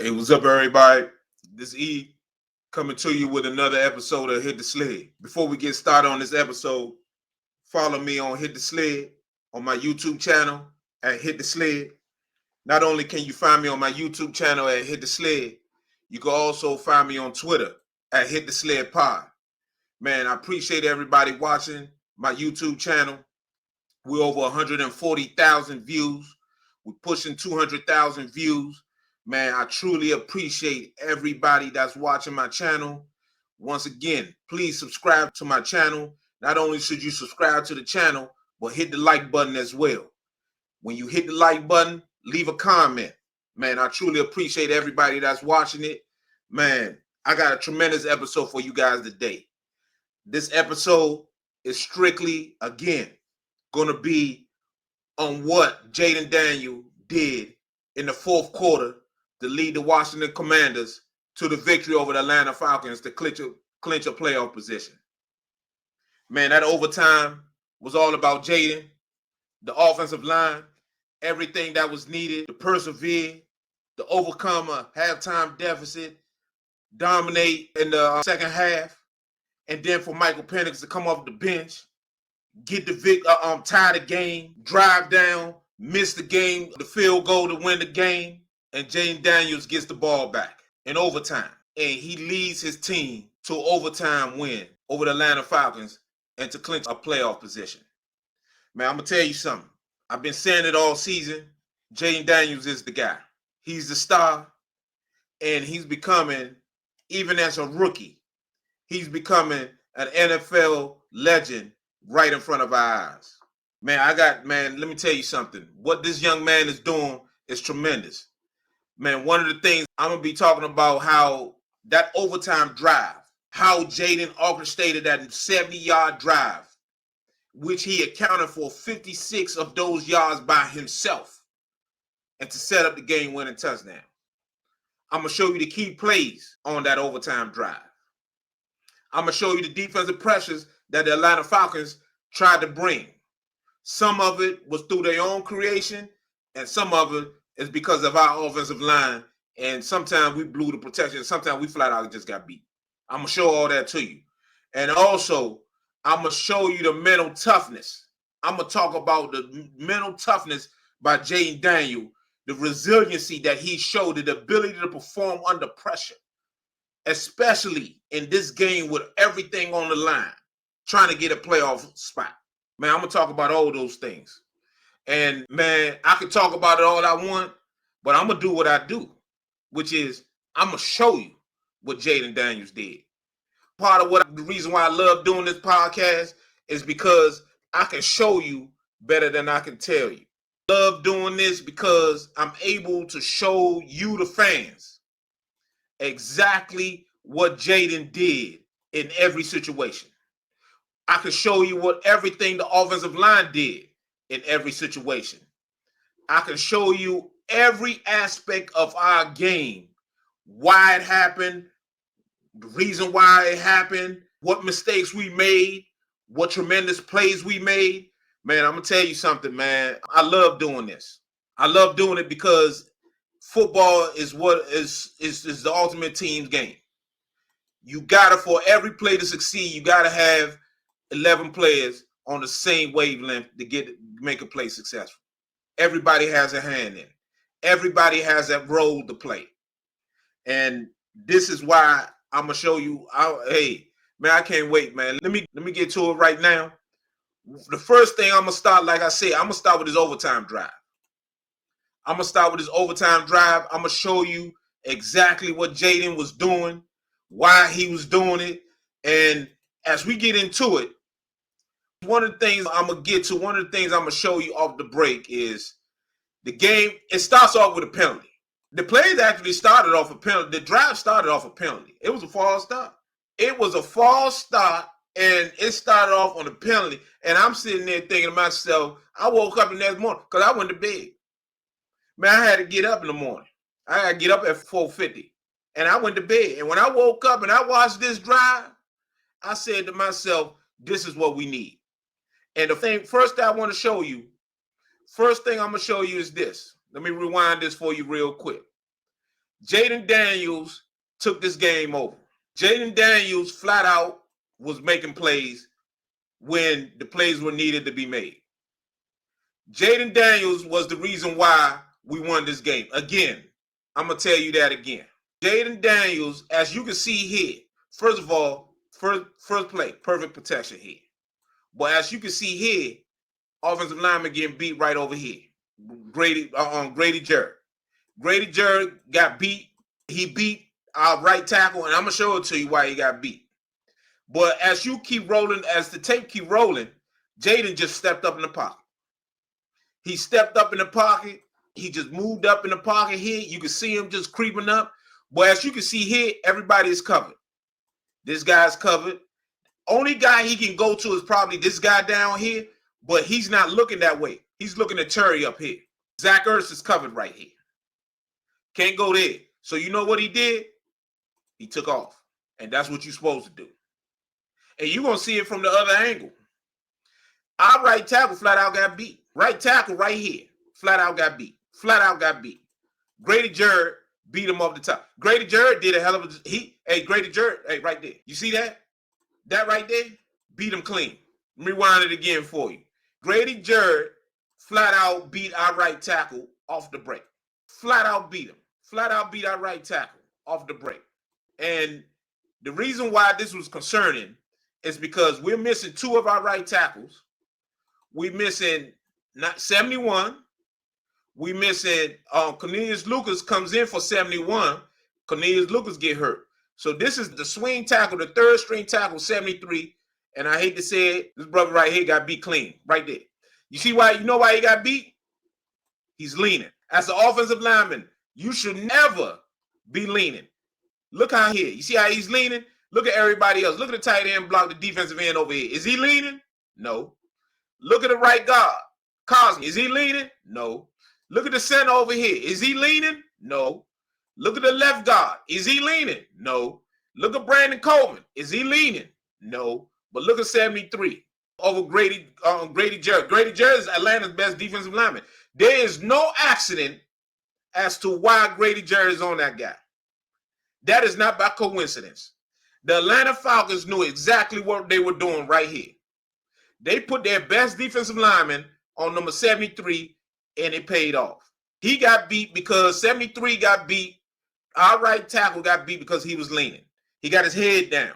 Hey, what's up, everybody? This E coming to you with another episode of Hit the Sled. Before we get started on this episode, follow me on Hit the Sled on my YouTube channel at Hit the Sled. Not only can you find me on my YouTube channel at Hit the Sled, you can also find me on Twitter at Hit the Sled Pod. Man, I appreciate everybody watching my YouTube channel. We're over 140,000 views. We're pushing 200,000 views. Man, I truly appreciate everybody that's watching my channel. Once again, please subscribe to my channel. Not only should you subscribe to the channel, but hit the like button as well. When you hit the like button, leave a comment. Man, I truly appreciate everybody that's watching it. Man, I got a tremendous episode for you guys today. This episode is strictly, again, going to be on what Jayden Daniels did in the fourth quarter to lead the Washington Commanders to the victory over the Atlanta Falcons to clinch a playoff position. Man, that overtime was all about Jayden, the offensive line, everything that was needed to persevere, to overcome a halftime deficit, dominate in the second half, and then for Michael Penix to come off the bench, get the tie the game, drive down, miss the game, the field goal to win the game, and Jayden Daniels gets the ball back in overtime. And he leads his team to an overtime win over the Atlanta Falcons and to clinch a playoff position. Man, I'm going to tell you something. I've been saying it all season. Jayden Daniels is the guy. He's the star, and he's becoming, even as a rookie, he's becoming an NFL legend right in front of our eyes. Man, let me tell you something. What this young man is doing is tremendous. Man, one of the things I'm going to be talking about how that overtime drive, how Jayden orchestrated that 70-yard drive, which he accounted for 56 of those yards by himself, and to set up the game-winning touchdown. I'm going to show you the key plays on that overtime drive. I'm going to show you the defensive pressures that the Atlanta Falcons tried to bring. Some of it was through their own creation, and some of it is because of our offensive line. And sometimes we blew the protection. Sometimes we flat out just got beat. I'm going to show all that to you. And also, I'm going to show you the mental toughness. I'm going to talk about the mental toughness by Jayden Daniels, the resiliency that he showed, the ability to perform under pressure, especially in this game with everything on the line, trying to get a playoff spot. Man, I'm going to talk about all those things. And, man, I can talk about it all I want, but I'm going to do what I do, which is I'm going to show you what Jayden Daniels did. Part of the reason why I love doing this podcast is because I can show you better than I can tell you. I love doing this because I'm able to show you, the fans, exactly what Jayden did in every situation. I can show you what everything the offensive line did in every situation. I can show you every aspect of our game, why it happened, the reason why it happened, what mistakes we made, what tremendous plays we made. Man, I'm going to tell you something, man. I love doing this. I love doing it because football is what is the ultimate team game. You got to, for every play to succeed, you got to have 11 players on the same wavelength to make a play successful. Everybody has a hand in it. Everybody has that role to play. And this is why I'm going to show you. Hey, man, I can't wait, man. Let me get to it right now. The first thing I'm going to start, like I said, I'm going to start with this overtime drive. I'm going to start with this overtime drive. I'm going to show you exactly what Jayden was doing, why he was doing it. And as we get into it, one of the things I'm going to show you off the break is the game. It starts off with a penalty. The plays actually started off a penalty. The drive started off a penalty. It was a false start. And it started off on a penalty. And I'm sitting there thinking to myself, I woke up the next morning because I went to bed. Man, I had to get up in the morning. I had to get up at 4:50. And I went to bed. And when I woke up and I watched this drive, I said to myself, this is what we need. And first thing I'm going to show you is this. Let me rewind this for you real quick. Jayden Daniels took this game over. Jayden Daniels flat out was making plays when the plays were needed to be made. Jayden Daniels was the reason why we won this game. Again, I'm going to tell you that again. Jayden Daniels, as you can see here, first of all, first play, perfect protection here. But as you can see here, offensive lineman getting beat right over here. Grady Jarrett. Grady Jarrett got beat. He beat our right tackle, and I'm going to show it to you why he got beat. But as you keep rolling, as the tape keep rolling, Jayden just stepped up in the pocket. He stepped up in the pocket. He just moved up in the pocket here. You can see him just creeping up. But as you can see here, everybody is covered. This guy's covered. Only guy he can go to is probably this guy down here, but he's not looking that way. He's looking at Terry up here. Zach Ertz is covered right here. Can't go there. So you know what he did? He took off. And that's what you're supposed to do. And you're going to see it from the other angle. Our right tackle flat out got beat. Right tackle right here. Flat out got beat. Flat out got beat. Grady Jarrett beat him off the top. Grady Jarrett did a hell of a... Grady Jarrett, right there. You see that? That right there? Beat him clean. Rewind it again for you. Grady Jarrett flat out beat our right tackle off the break. Flat out beat him. Flat out beat our right tackle off the break. And the reason why this was concerning is because we're missing two of our right tackles. We're missing 71. We missing Cornelius Lucas comes in for 71. Cornelius Lucas get hurt. So this is the swing tackle, the third string tackle, 73. And I hate to say it, this brother right here got beat clean right there. You see why? You know why he got beat? He's leaning. As an offensive lineman, you should never be leaning. Look how here. You see how he's leaning? Look at everybody else. Look at the tight end block, the defensive end over here. Is he leaning? No. Look at the right guard. Cosme, is he leaning? No. Look at the center over here. Is he leaning? No. Look at the left guard. Is he leaning? No. Look at Brandon Coleman. Is he leaning? No. But look at 73 over Grady Jarrett. Grady Jarrett is Atlanta's best defensive lineman. There is no accident as to why Grady Jarrett is on that guy. That is not by coincidence. The Atlanta Falcons knew exactly what they were doing right here. They put their best defensive lineman on number 73, and it paid off. He got beat because 73 got beat. Our right tackle got beat because he was leaning. He got his head down.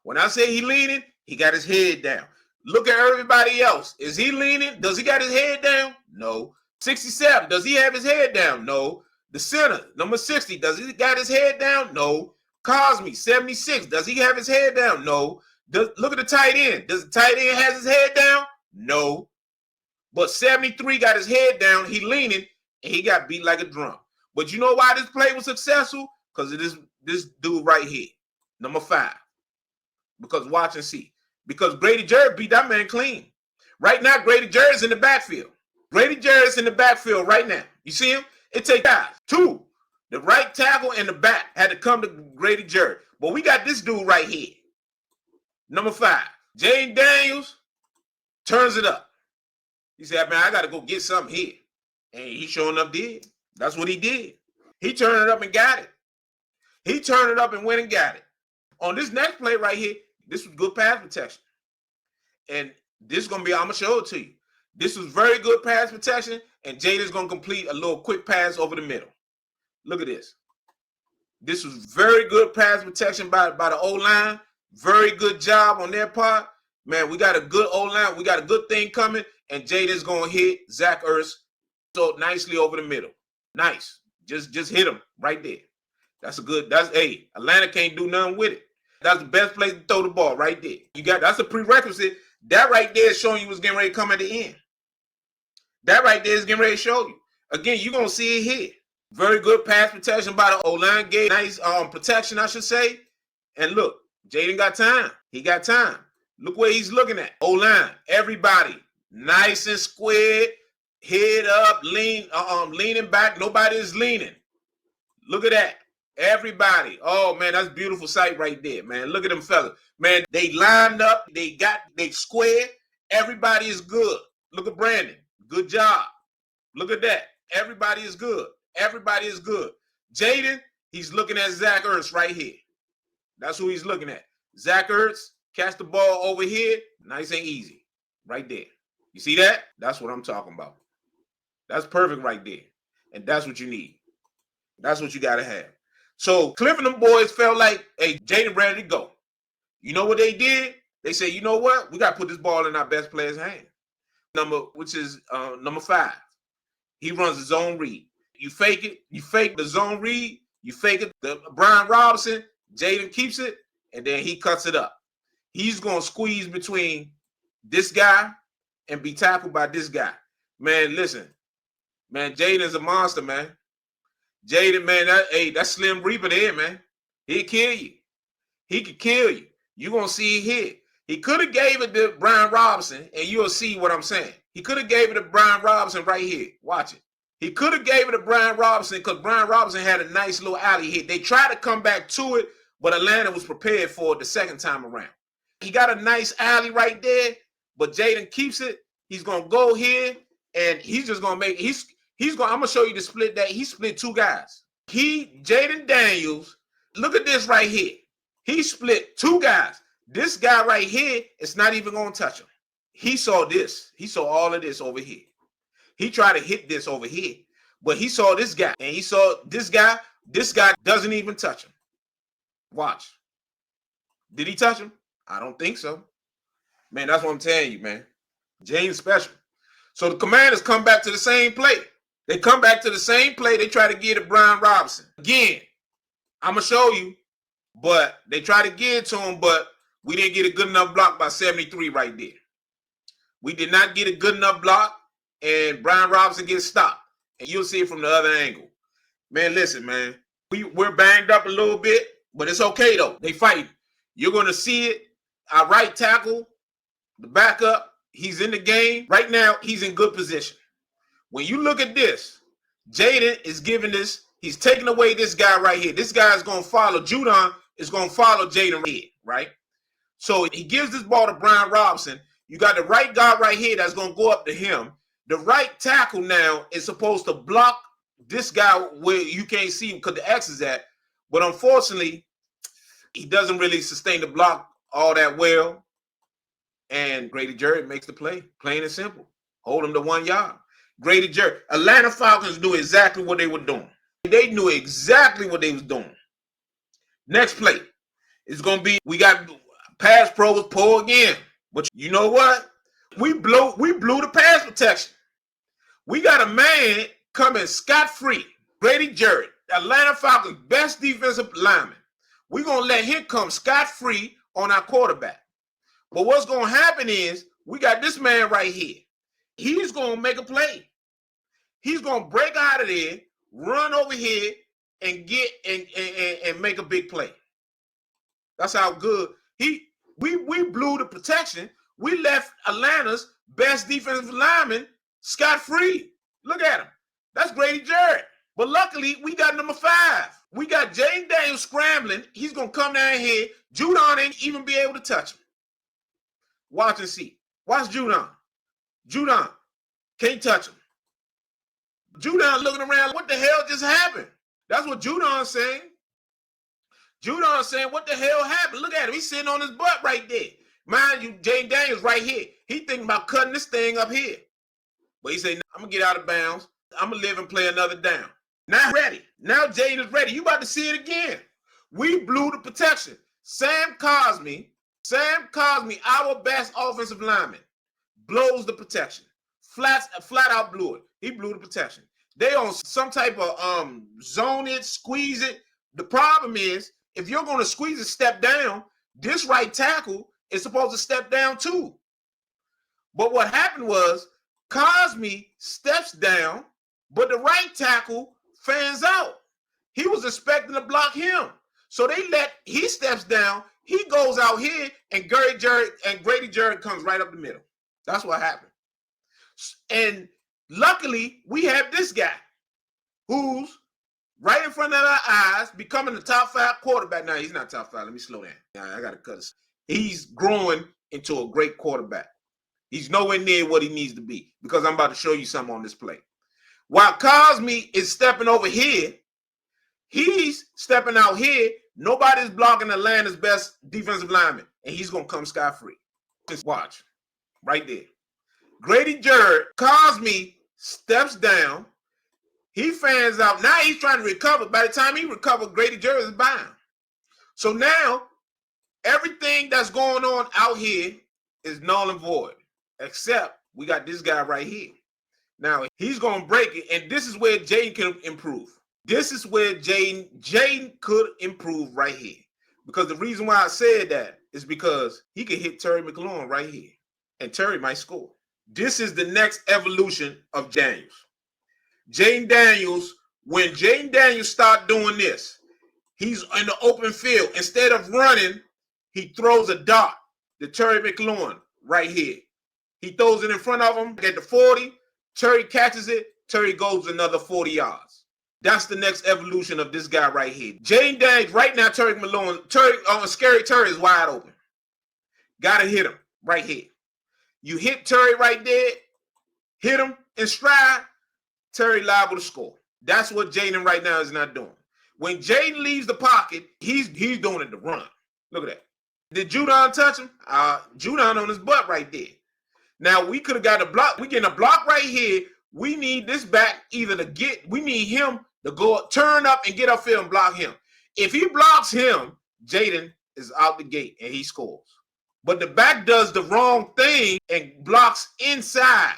When I say he leaning, he got his head down. Look at everybody else. Is he leaning? Does he got his head down? No. 67, does he have his head down? No. The center, number 60, does he got his head down? No. Cosme, 76, does he have his head down? No. Look at the tight end. Does the tight end have his head down? No. But 73 got his head down. He leaning, and he got beat like a drum. But you know why this play was successful? Because of this dude right here, number 5. Because watch and see. Because Grady Jarrett beat that man clean. Right now, Grady Jarrett's in the backfield. Grady Jarrett's in the backfield right now. You see him? It takes guys. 2. The right tackle and the back had to come to Grady Jarrett. But we got this dude right here. Number 5. Jayden Daniels turns it up. He said, man, I got to go get something here. And he sure enough did. That's what he did. He turned it up and got it. He turned it up and went and got it. On this next play right here, this was good pass protection. And this is going to be, I'm going to show it to you. This was very good pass protection, and Jayden's going to complete a little quick pass over the middle. Look at this. This was very good pass protection by the O-line. Very good job on their part. Man, we got a good O-line. We got a good thing coming, and Jayden's going to hit Zach Ertz so nicely over the middle. Nice. Just hit him right there. Hey, Atlanta can't do nothing with it. That's the best place to throw the ball right there. That's a prerequisite. That right there is showing you what's getting ready to come at the end. That right there is getting ready to show you. Again, you're going to see it here. Very good pass protection by the O-line. Gave nice protection, I should say. And look, Jayden got time. He got time. Look where he's looking at. O-line, everybody, nice and squared, head up, leaning back. Nobody is leaning. Look at that. Everybody. Oh, man, that's a beautiful sight right there, man. Look at them fellas. Man, they lined up. They squared. Everybody is good. Look at Brandon. Good job. Look at that. Everybody is good. Everybody is good. Jayden, He's looking at Zach Ertz right here. That's who he's looking at. Zach Ertz, catch the ball over here, nice and easy. Right there. You see that? That's what I'm talking about. That's perfect right there. And that's what you need. That's what you got to have. So Cliff and them boys felt like, hey, Jayden ready to go. You know what they did? They said, you know what? We got to put this ball in our best player's hand. Which is number 5. He runs the zone read. You fake it. You fake the zone read. You fake it. The Brian Robinson, Jayden keeps it, and then he cuts it up. He's going to squeeze between this guy and be tackled by this guy. Man, listen. Man, Jayden's a monster, man. Jayden, man, that's Slim Reaper there, man. He'll kill you. He could kill you. You're going to see it here. He could have gave it to Brian Robinson, and you'll see what I'm saying. He could have gave it to Brian Robinson right here. Watch it. He could have gave it to Brian Robinson because Brian Robinson had a nice little alley hit. They tried to come back to it, but Atlanta was prepared for it the second time around. He got a nice alley right there, but Jayden keeps it. He's going to go here, and he's just going to make it. I'm going to show you the split that he split 2 guys. Jayden Daniels, look at this right here. He split 2 guys. This guy right here is not even going to touch him. He saw this. He saw all of this over here. He tried to hit this over here, but he saw this guy, and he saw this guy. This guy doesn't even touch him. Watch. Did he touch him? I don't think so. Man, that's what I'm telling you, man. Jayden's special. So the Commanders come back to the same play. They come back to the same play. They try to get it to Brian Robinson. Again, I'm going to show you, but they try to get it to him, but we didn't get a good enough block by 73 right there. We did not get a good enough block, and Brian Robinson gets stopped. And you'll see it from the other angle. Man, listen, man. We're banged up a little bit, but it's okay, though. They fighting. You're going to see it. Our right tackle, the backup, he's in the game. Right now, he's in good position. When you look at this, Jayden is giving this. He's taking away this guy right here. This guy is going to follow. Judon is going to follow Jayden right? So he gives this ball to Brian Robinson. You got the right guy right here that's going to go up to him. The right tackle now is supposed to block this guy where you can't see him because the X is at. But unfortunately, he doesn't really sustain the block all that well. And Grady Jarrett makes the play, plain and simple. Hold him to 1 yard. Grady Jarrett. Atlanta Falcons knew exactly what they were doing. They knew exactly what they was doing. Next play is going to be, we got pass pro was pull again. But you know what? We blew the pass protection. We got a man coming scot-free. Grady Jarrett, Atlanta Falcons' best defensive lineman. We're going to let him come scot-free on our quarterback. But what's going to happen is we got this man right here. He's going to make a play. He's going to break out of there, run over here, and get and make a big play. That's how good we blew the protection. We left Atlanta's best defensive lineman scot-free. Look at him. That's Grady Jarrett. But luckily, we got number 5. We got Jayden Daniels scrambling. He's going to come down here. Judon ain't even be able to touch him. Watch and see. Watch Judon. Judon can't touch him. Judon looking around, what the hell just happened? That's what Judon's saying. Judon's saying, what the hell happened? Look at him. He's sitting on his butt right there. Mind you, Jayden Daniels right here. He thinking about cutting this thing up here. But he said, I'm going to get out of bounds. I'm going to live and play another down. Now ready. Now Jayden is ready. You about to see it again. We blew the protection. Sam Cosmi, our best offensive lineman, blows the protection. Flat out blew it. He blew the protection. They on some type of zone it, squeeze it. The problem is, if you're going to squeeze it, step down, this right tackle is supposed to step down too. But what happened was, Cosmi steps down, but the right tackle fans out. He was expecting to block him. So he steps down, he goes out here, and Grady Jarrett comes right up the middle. That's what happened. And luckily, we have this guy who's right in front of our eyes, becoming the top 5 quarterback. Now, he's not top 5. Let me slow down. I got to cut this. He's growing into a great quarterback. He's nowhere near what he needs to be because I'm about to show you something on this play. While Cosmi is stepping over here, He's stepping out here. Nobody's blocking Atlanta's best defensive lineman, and he's going to come scot-free. Just watch. Right there. Grady Jarrett, Cosme steps down. He fans out. Now he's trying to recover. By the time he recovers, Grady Jarrett is bound. So now, everything that's going on out here is null and void, except we got this guy right here. Now, he's going to break it, and this is where Jayden can improve. This is where Jayden could improve right here. Because the reason why I said that is because he can hit Terry McLaurin right here, and Terry might score. This is the next evolution of Daniels. Jayden Daniels, when Jayden Daniels start doing this, he's in the open field. Instead of running, he throws a dart to Terry McLaurin right here. He throws it in front of him at the 40. Terry catches it. Terry goes another 40 yards. That's the next evolution of this guy right here. Jayden Daniels, right now, Terry McLaurin, Scary Terry is wide open. Got to hit him right here. You hit Terry right there, hit him in stride, Terry liable to score. That's what Jayden right now is not doing. When Jayden leaves the pocket, he's doing it to run. Look at that. Did Judon touch him? Judon on his butt right there. Now, we could have got a block. We getting a block right here. We need this back either to get, we need him to go turn up and get upfield and block him. If he blocks him, Jayden is out the gate and he scores. But the back does the wrong thing and blocks inside.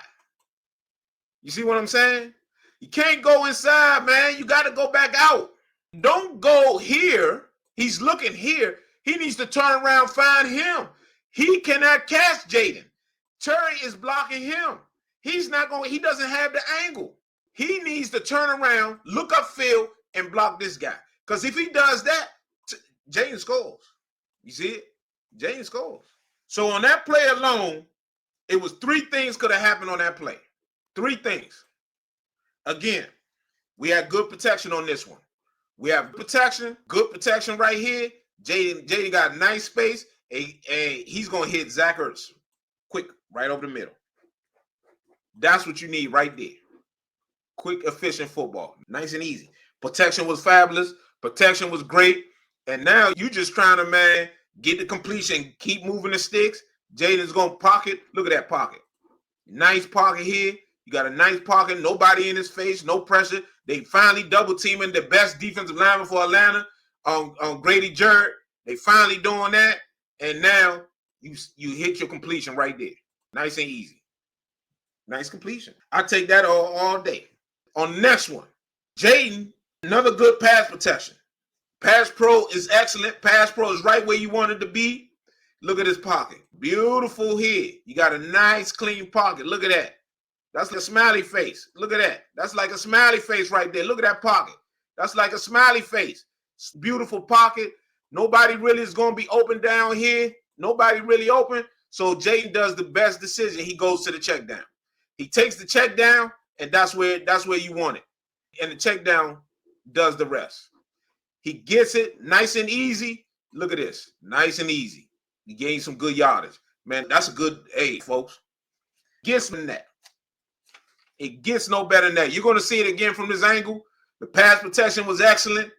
You see what I'm saying? You can't go inside, man. You got to go back out. Don't go here. He's looking here. He needs to turn around, find him. He cannot catch Jayden. Terry is blocking him. He's not going, he doesn't have the angle. He needs to turn around, look upfield, and block this guy. Because if he does that, Jayden scores. You see it? Jayden scores. So on that play alone, it was 3 things could have happened on that play. 3 things. Again, we had good protection on this one. We have good protection right here. Jayden got a nice space, and he's going to hit Zach Ertz quick, right over the middle. That's what you need right there. Quick, efficient football. Nice and easy. Protection was fabulous. Protection was great. And now you just trying to, man, get the completion, keep moving the sticks. Jayden's going to pocket. Look at that pocket. Nice pocket here. You got a nice pocket. Nobody in his face. No pressure. They finally double teaming the best defensive lineman for Atlanta on Grady Jarrett. They finally doing that. And now you hit your completion right there. Nice and easy. Nice completion. I take that all day. On the next one, Jayden, another good pass protection. Pass pro is excellent. Pass pro is right where you want it to be. Look at this pocket. Beautiful here. You got a nice, clean pocket. Look at that. That's like a smiley face. Look at that. That's like a smiley face right there. Look at that pocket. That's like a smiley face. Beautiful pocket. Nobody really is going to be open down here. Nobody really open. So Jayden does the best decision. He goes to the check down. He takes the check down, and that's where you want it. And the check down does the rest. He gets it nice and easy. Look at this. Nice and easy. He gained some good yardage. Man, that's a good aid, folks. Gets than that. It gets no better than that. You're going to see it again from this angle. The pass protection was excellent.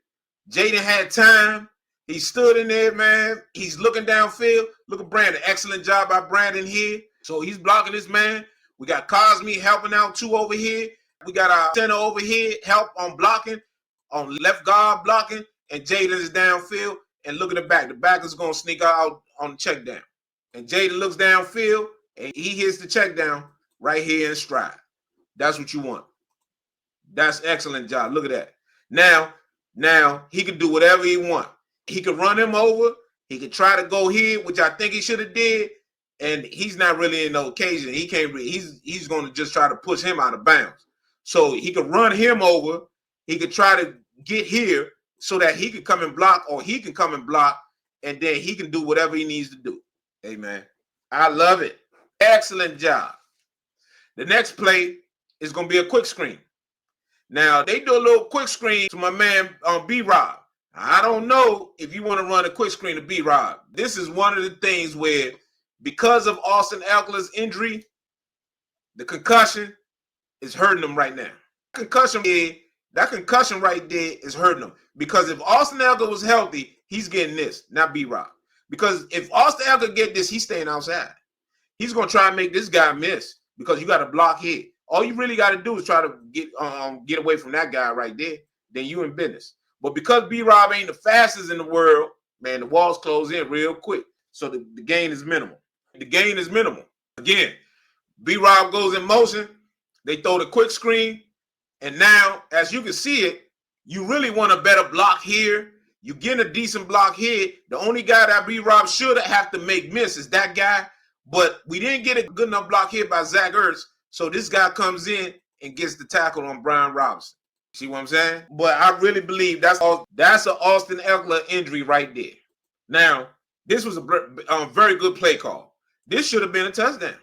Jayden had time. He stood in there, man. He's looking downfield. Look at Brandon. Excellent job by Brandon here. So he's blocking this man. We got Cosme helping out too over here. We got our center over here help on blocking, on left guard blocking, and Jayden is downfield. And look at the back. The back is going to sneak out on the check down. And Jayden looks downfield, and he hits the check down right here in stride. That's what you want. That's excellent job. Look at that. Now he can do whatever he wants. He could run him over. He could try to go here, which I think he should have did. And he's not really in no occasion. He can't. He's going to just try to push him out of bounds. So he could run him over. He could try to get here so that he could come and block, or he can come and block, and then he can do whatever he needs to do. Hey, man, I love it. Excellent job. The next play is going to be a quick screen. Now, they do a little quick screen to my man B-Rob. I don't know if you want to run a quick screen to B-Rob. This is one of the things where, because of Austin Ekeler's injury, the concussion is hurting him right now. Concussion That concussion right there is hurting him. Because if Austin Ekeler was healthy, he's getting this, not B-Rob. Because if Austin Ekeler get this, he's staying outside. He's going to try and make this guy miss because you got to block here. All you really got to do is try to get away from that guy right there. Then you in business. But because B-Rob ain't the fastest in the world, man, the walls close in real quick. So the gain is minimal. The gain is minimal. Again, B-Rob goes in motion. They throw the quick screen. And now, as you can see it, you really want a better block here. You get a decent block here. The only guy that B-Rob should have to make miss is that guy. But we didn't get a good enough block here by Zach Ertz. So this guy comes in and gets the tackle on Brian Robinson. See what I'm saying? But I really believe that's an Austin Ekeler injury right there. Now, this was a very good play call. This should have been a touchdown.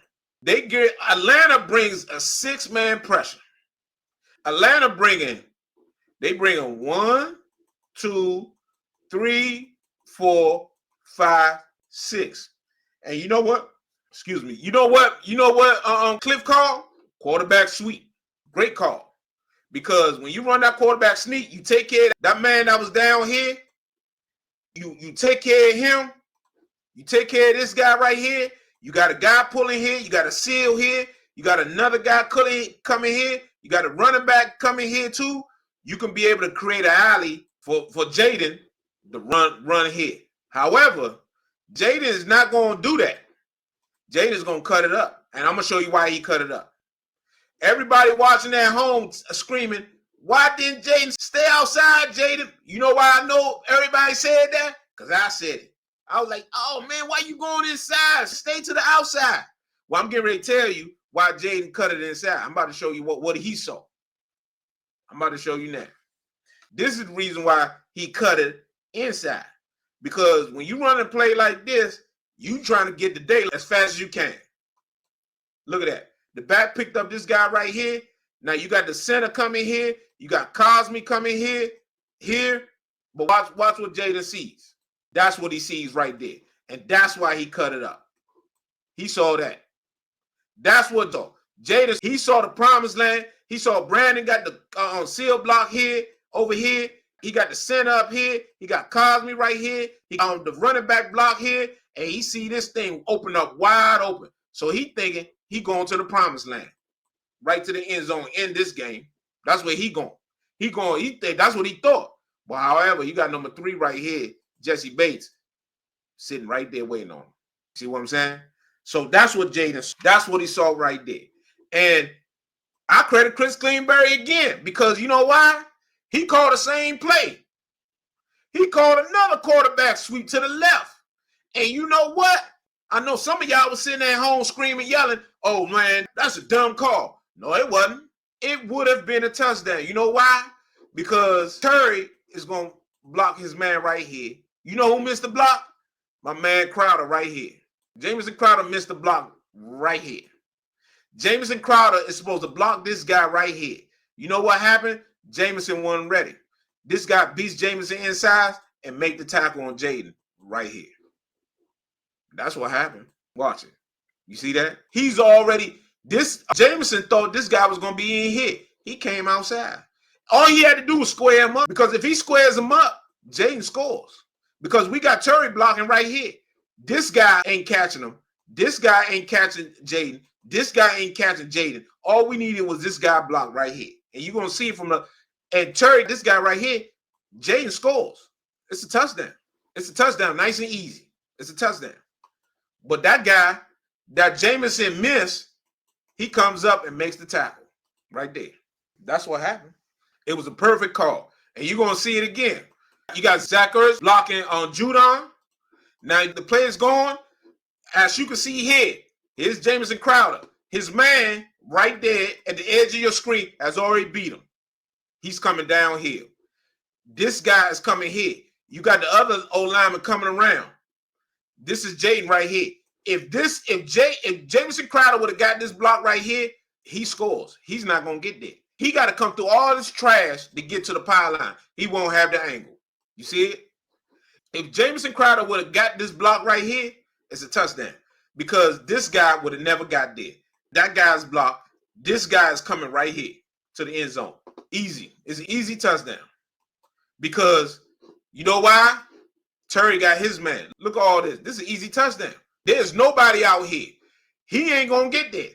Atlanta brings a 6-man pressure. Atlanta bring in 1, 2, 3, 4, 5, 6. And you know what? Excuse me. You know what? Cliff called? Quarterback sweep. Great call. Because when you run that quarterback sneak, you take care of that man that was down here. You take care of him. You take care of this guy right here. You got a guy pulling here. You got a seal here. You got another guy coming here. You got a running back coming here too. You can be able to create an alley for Jayden to run here. However, Jayden is not going to do that. Jayden is going to cut it up. And I'm going to show you why he cut it up. Everybody watching at home screaming, why didn't Jayden stay outside, Jayden? You know why I know everybody said that? Because I said it. I was like, oh, man, why you going inside? Stay to the outside. Well, I'm getting ready to tell you why Jayden cut it inside. I'm about to show you what he saw. I'm about to show you now. This is the reason why he cut it inside. Because when you run a play like this, you trying to get the day as fast as you can. Look at that. The back picked up this guy right here. Now you got the center coming here. You got Cosme coming here. But watch what Jayden sees. That's what he sees right there. And that's why he cut it up. He saw that. That's what though. Jayden, he saw the promised land. He saw Brandon got the seal block here, over here. He got the center up here. He got Cosme right here. He got the running back block here. And he see this thing open up wide open. So he thinking he going to the promised land. Right to the end zone in this game. That's where he going. That's what he thought. But however, you got number 3 right here, Jesse Bates, sitting right there waiting on him. See what I'm saying? So that's what he saw right there. And I credit Chris Cleanberry again because you know why? He called the same play. He called another quarterback sweep to the left. And you know what? I know some of y'all was sitting at home screaming, yelling, oh, man, that's a dumb call. No, it wasn't. It would have been a touchdown. You know why? Because Terry is going to block his man right here. You know who missed the block? My man Crowder right here. Jamison Crowder missed the block right here. Jamison Crowder is supposed to block this guy right here. You know what happened? Jamison wasn't ready. This guy beats Jamison inside and make the tackle on Jayden right here. That's what happened. Watch it. You see that? Jamison thought this guy was going to be in here. He came outside. All he had to do was square him up because if he squares him up, Jayden scores. Because we got Terry blocking right here. This guy ain't catching him. This guy ain't catching Jayden. This guy ain't catching Jayden. All we needed was this guy blocked right here. And you're going to see it and Terry, this guy right here, Jayden scores. It's a touchdown. It's a touchdown. Nice and easy. It's a touchdown. But that guy, that Jamison missed, he comes up and makes the tackle right there. That's what happened. It was a perfect call. And you're going to see it again. You got Zach Ertz blocking on Judon. Now the play is going. As you can see here, here's Jamison Crowder. His man right there at the edge of your screen has already beat him. He's coming downhill. This guy is coming here. You got the other old lineman coming around. This is Jayden right here. If Jamison Crowder would have got this block right here, he scores. He's not going to get there. He got to come through all this trash to get to the pylon. He won't have the angle. You see it? If Jamison Crowder would have got this block right here, it's a touchdown. Because this guy would have never got there. That guy's blocked. This guy is coming right here to the end zone. Easy. It's an easy touchdown. Because you know why? Terry got his man. Look at all this. This is an easy touchdown. There's nobody out here. He ain't going to get there.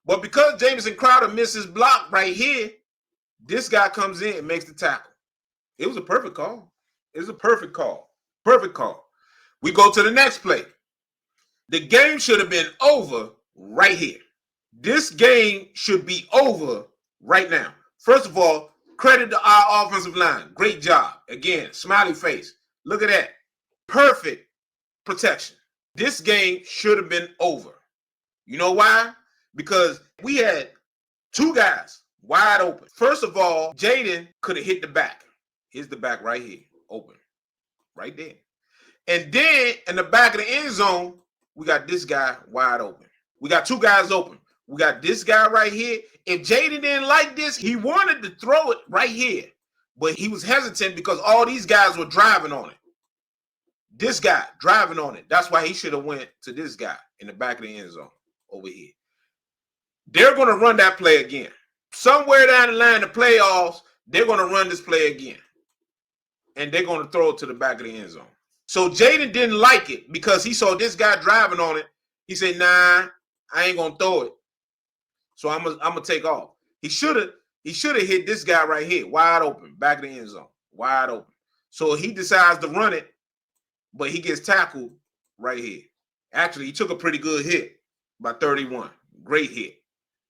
But because Jamison Crowder missed his block right here, this guy comes in and makes the tackle. It was a perfect call. It was a perfect call. Perfect call. We go to the next play. The game should have been over right here. This game should be over right now. First of all, credit to our offensive line. Great job. Again, smiley face. Look at that. Perfect protection. This game should have been over. You know why? Because we had two guys wide open. First of all, Jayden could have hit the back. Here's the back right here. Open. Right there. And then in the back of the end zone, we got this guy wide open. We got two guys open. We got this guy right here. If Jayden didn't like this, he wanted to throw it right here. But he was hesitant because all these guys were driving on it. This guy driving on it. That's why he should have went to this guy in the back of the end zone over here. They're going to run that play again. Somewhere down the line, the playoffs, they're going to run this play again. And they're going to throw it to the back of the end zone. So Jayden didn't like it because he saw this guy driving on it. He said, nah, I ain't going to throw it. So I'm gonna take off. He should have hit this guy right here, wide open, back of the end zone, wide open. So he decides to run it, but he gets tackled right here. Actually, he took a pretty good hit by 31. Great hit.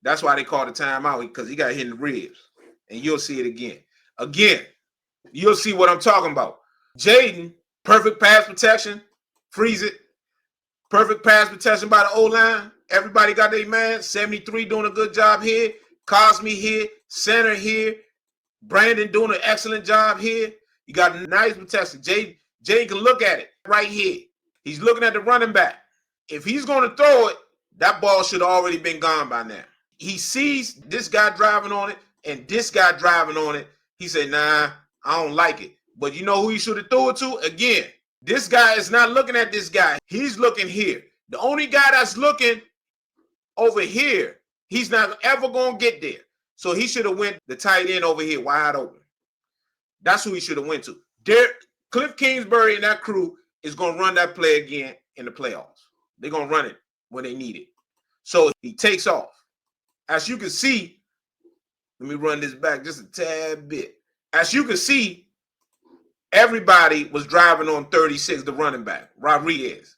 That's why they called the timeout, because he got hit in the ribs. And you'll see it again. Again, you'll see what I'm talking about. Jayden, perfect pass protection, freeze it. Perfect pass protection by the O-line. Everybody got their man. 73 doing a good job here. Cosme here. Center here. Brandon doing an excellent job here. You got nice protection. Jay can look at it right here. He's looking at the running back. If he's going to throw it, that ball should have already been gone by now. He sees this guy driving on it and this guy driving on it. He said, nah, I don't like it. But you know who he should have threw it to? Again, this guy is not looking at this guy. He's looking here. The only guy that's looking over here, he's not ever going to get there. So he should have went the tight end over here, wide open. That's who he should have went to. Cliff Kingsbury and that crew is going to run that play again in the playoffs. They're going to run it when they need it. So he takes off. As you can see, let me run this back just a tad bit. As you can see, everybody was driving on 36, the running back, Rodriguez.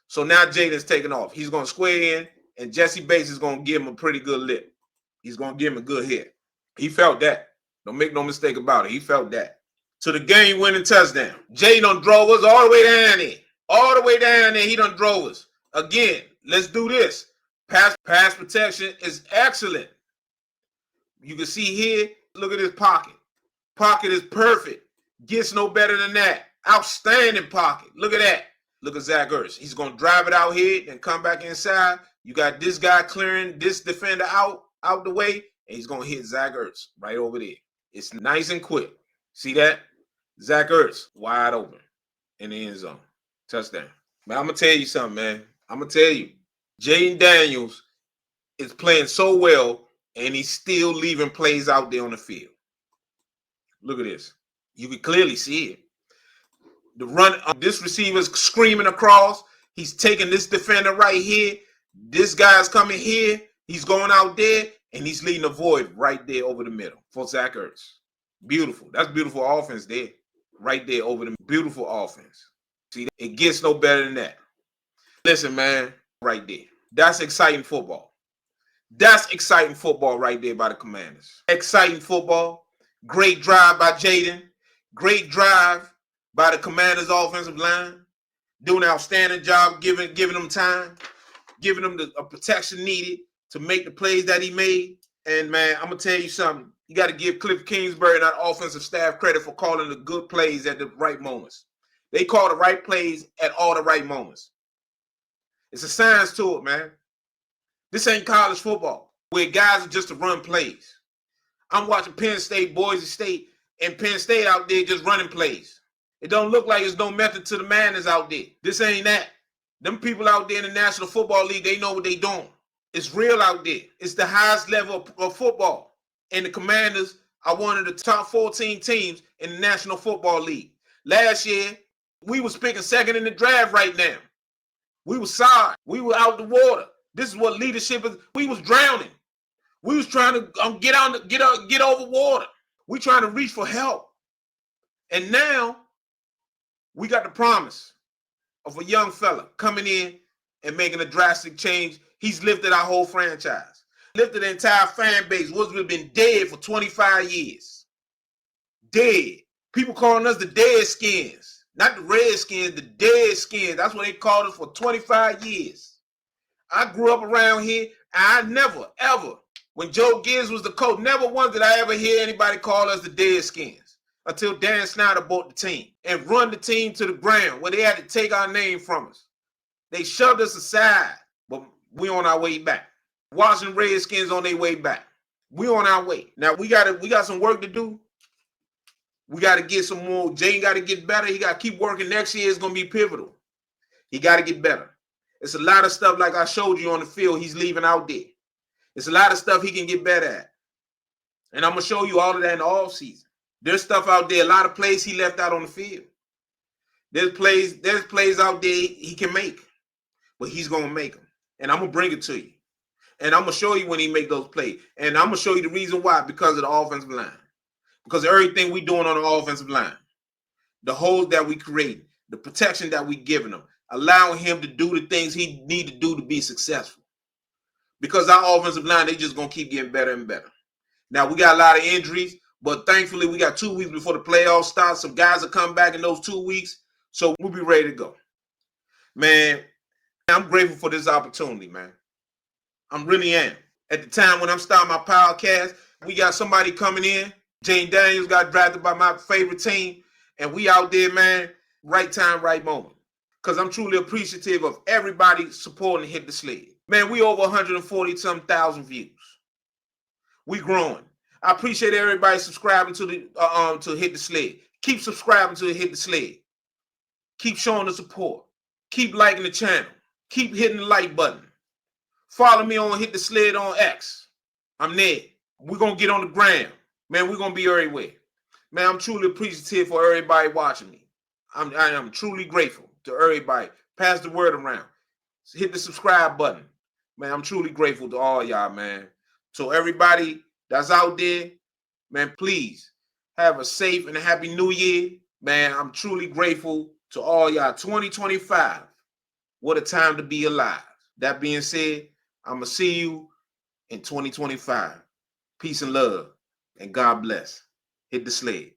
So now Jayden's taking off. He's going to square in, and Jesse Bates is going to give him a pretty good lick. He's going to give him a good hit. He felt that. Don't make no mistake about it. He felt that. To the game-winning touchdown. Jayden done drove us all the way down there. All the way down there, he done drove us. Again, let's do this. Pass protection is excellent. You can see here, look at this pocket. Pocket is perfect. Gets no better than that. Outstanding pocket. Look at that. Look at Zach Ertz. He's going to drive it out here and come back inside. You got this guy clearing this defender out the way, and he's going to hit Zach Ertz right over there. It's nice and quick. See that? Zach Ertz wide open in the end zone. Touchdown. Man, I'm going to tell you something, man. I'm going to tell you. Jayden Daniels is playing so well, and he's still leaving plays out there on the field. Look at this. You can clearly see it. The run of this receiver's screaming across. He's taking this defender right here. This guy's coming here. He's going out there, and he's leading a void right there over the middle for Zach Ertz. Beautiful. That's beautiful offense there. Right there over the beautiful offense. See, it gets no better than that. Listen, man, right there. That's exciting football. That's exciting football right there by the Commanders. Exciting football. Great drive by Jayden. Great drive by the Commanders' offensive line. Doing an outstanding job giving them time. Giving them the protection needed to make the plays that he made. And, man, I'm going to tell you something. You got to give Cliff Kingsbury and that offensive staff credit for calling the good plays at the right moments. They call the right plays at all the right moments. It's a science to it, man. This ain't college football where guys are just to run plays. I'm watching Penn State, Boise State, and Penn State out there just running plays. It don't look like there's no method to the madness out there. This ain't that. Them people out there in the National Football League, they know what they doing. It's real out there. It's the highest level of football. And the Commanders are one of the top 14 teams in the National Football League. Last year, we was picking second in the draft right now. We were sorry. We were out the water. This is what leadership is. We was drowning. We was trying to get over water. We trying to reach for help. And now we got the promise of a young fella coming in and making a drastic change. He's lifted our whole franchise, lifted the entire fan base. We've been dead for 25 years. Dead. People calling us the dead skins. Not the Redskins, the dead skins. That's what they called us for 25 years. I grew up around here, and I never, ever, when Joe Gibbs was the coach, never once did I ever hear anybody call us the dead skins until Dan Snyder bought the team and run the team to the ground where they had to take our name from us. They shoved us aside, but we on our way back. Washington Redskins on their way back. We on our way. Now we got some work to do. We got to get some more. Jayden got to get better. He got to keep working. Next year is going to be pivotal. He got to get better. It's a lot of stuff like I showed you on the field he's leaving out there. It's a lot of stuff he can get better at. And I'm going to show you all of that in the offseason. There's stuff out there, a lot of plays he left out on the field. There's plays out there he can make, but he's going to make them. And I'm going to bring it to you. And I'm going to show you when he make those plays. And I'm going to show you the reason why, because of the offensive line. Because of everything we doing on the offensive line. The holes that we create, the protection that we giving him, allowing him to do the things he need to do to be successful. Because our offensive line, they just going to keep getting better and better. Now, we got a lot of injuries, but thankfully, we got 2 weeks before the playoffs start. Some guys will come back in those 2 weeks, so we'll be ready to go. Man, I'm grateful for this opportunity, man. I really am. At the time when I'm starting my podcast, we got somebody coming in. Jayden Daniels got drafted by my favorite team, and we out there, man, right time, right moment. Because I'm truly appreciative of everybody supporting Hit the Sled. Man, we over 140-some thousand views. We growing. I appreciate everybody subscribing to Hit the Sled. Keep subscribing to Hit the Sled. Keep showing the support. Keep liking the channel. Keep hitting the like button. Follow me on Hit the Sled on X. I'm Ned. We're going to get on the gram. Man, we're going to be everywhere. Man, I'm truly appreciative for everybody watching me. I am truly grateful to everybody. Pass the word around. Hit the subscribe button. Man, I'm truly grateful to all y'all, man. So everybody that's out there, man, please have a safe and a happy new year. Man, I'm truly grateful to all y'all. 2025, what a time to be alive. That being said, I'm going to see you in 2025. Peace and love, and God bless. Hit the sled.